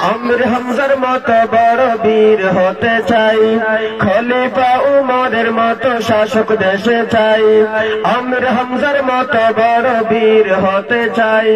আমির হামজার মতো বড় বীর হতে চাই, খলিফা উমরের মতো শাসক দেশে চাই। আমির হামজার মতো বড় বীর হতে চাই,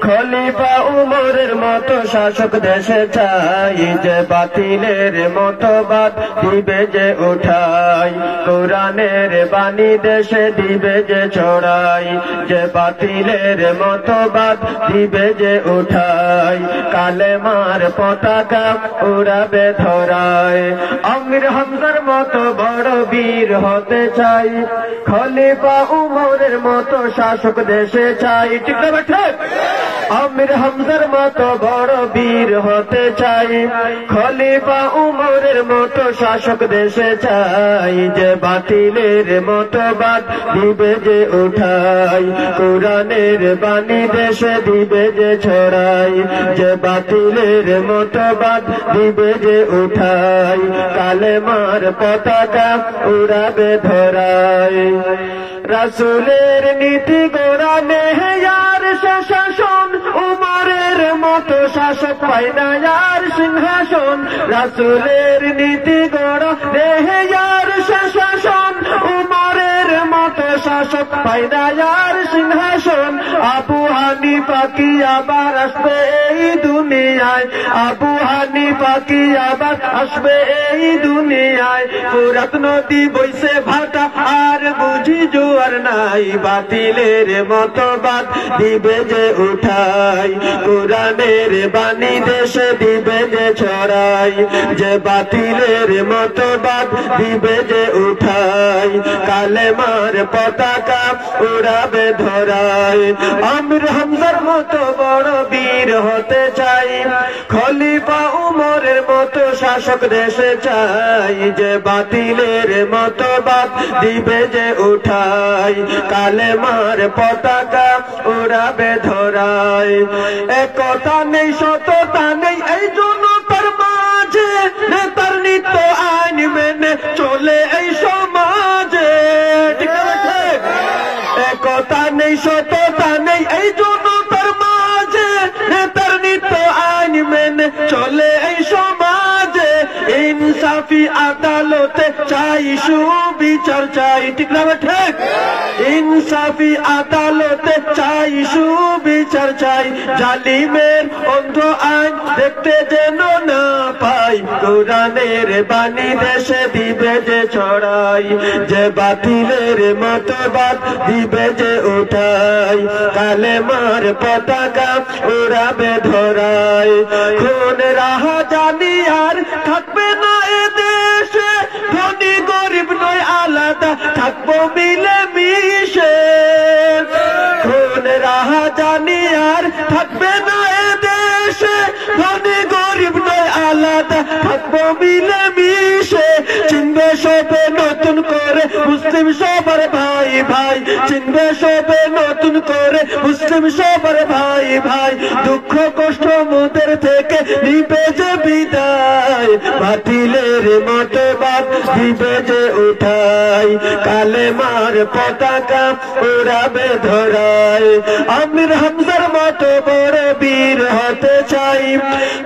খলিফা উমরের মতো শাসক দেশে চাই। যে বাতিলের মতবাদ দিবে যে উঠাই, কোরআনের বাণী দেশে দিবে যে ছড়াই। যে বাতিলের মতবাদ দিবে যে উঠাই, কালেমার পতাকা উড়াবে ধরায়। আমির হামজার মতো বড় বীর হতে চাই, খলিফা উমরের মতো শাসক দেশে চাই। ঠিক না ঠিক? আমির হামজার মতো বড় বীর হতে চাই, খলিফা উমরের মতো শাসক দেশে চাই। যে বাতিলের মতবাদ দিবে যে উঠাই, কোরআনের বাণী দেশে দিবে যে ছড়াই। যে বাতিলের মতবাদ দিবে যে উঠাই, কালেমার পতাকা উড়াবে ধরাই। রাসূলের নীতি কোরআনে আর শাসন, উমরের মতো শাসক পায় না আর সিংহাসন। রাসূলের নীতি কোরআনে আর শাসন, উমরের মতো শাসক পায় না আর সিংহাসন। আবু হানিফা কি আবার আসবে এই দুনিয়ায়, আবু হানিফা কি আবার আসবে এই দুনিয়ায়। ফুরাত নদী বইছে ভাটা আর বুঝি জোয়ার নাই, বাতিলের মতবাদ দিবে যে উঠাই, কোরআনের বাণী দেশে দিবে যে ছড়াই। যে বাতিলের মতবাদ দিবে যে উঠাই, কালেমার পতাকা উড়াবে ধরাই। আমির হামজার মতো বড় বীর হতে চাই, খলিফা উমরের মতো শাসক দেশে চাই। যে বাতিলের মতবাদ দিবে যে উঠাই, কালেমার পতাকা উড়াবে ধরাই। একতা নেই সততা নেই এই জনতার মাঝে, নেতার নিত্য আইন মেনে চলে এই সমাজে। ঠিক আছে? একতা নেই সততা নেই এই জনতার মাঝে, নেতার নিত্য আইন মেনে চলে এই সমাজে। ইনসাফি আদালতে চাই সুবিচার চাই। ঠিক না ঠিক? ইনসাফি আদালতে চাই সুবিচার চাই, জালিমের অন্ধ আইন দেখতে যেন না পাই। কোরআনের বাণী দেশে দিবে যে ছড়াই, যে বাতিলের মতবাদ দিবে যে উঠাই, কালেমার পতাকা উড়াবে ধরাই। খুন রাহা জানি আর থাকবে না এ দেশে, ধনী গরিব নয় আলাদা থাকবো মিলে মিশে। খুন রাহা জানি আর থাকবে না এ দেশে, ধনী গরিব নয় আলাদা থাকবো মিলে মিশে। চিনবে সবে নতুন করে মুসলিম সবার ভাই ভাই, চিনবে সবে নতুন করে মুসলিম সবার ভাই ভাই। দুঃখ কষ্ট মোদের থেকে নিবে যে বিদায়, বাতিলের মতবাদ দিবে যে উঠাই, কালেমার পতাকা উড়াবে ধরাই। আমির হামজার মতো বড় বীর হতে চাই,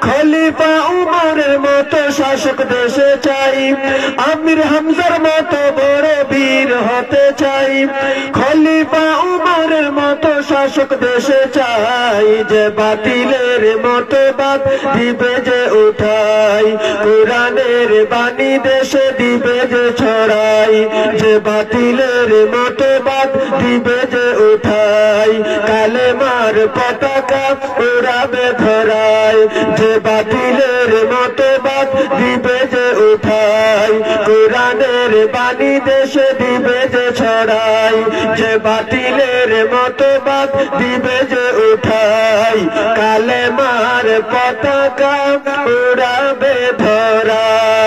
খলিফা উমরের মতো শাসক দেশে চাই। আমির হামজার মতো বড় বীর হতে চাই, খলিফা উমরের মতো শাসক দেশে চাই। যে বাতিলের মতবাদ দিবে যে উঠাই, কোরআনের বাণী দেশে দিবে যে ছড়াই। যে বাতিলের মতবাদ দিবে যে উঠাই, কালেমার পতাকা উড়াবে ধরাই। যে বাতিলের মতবাদ দিবে যে উঠাই, কোরআনের বাণী দেশে দিবে যে ছড়াই। যে বাতিলের মতবাদ দিবে যে উঠাই, কালেমার পতাকা উড়াবে ধরাই।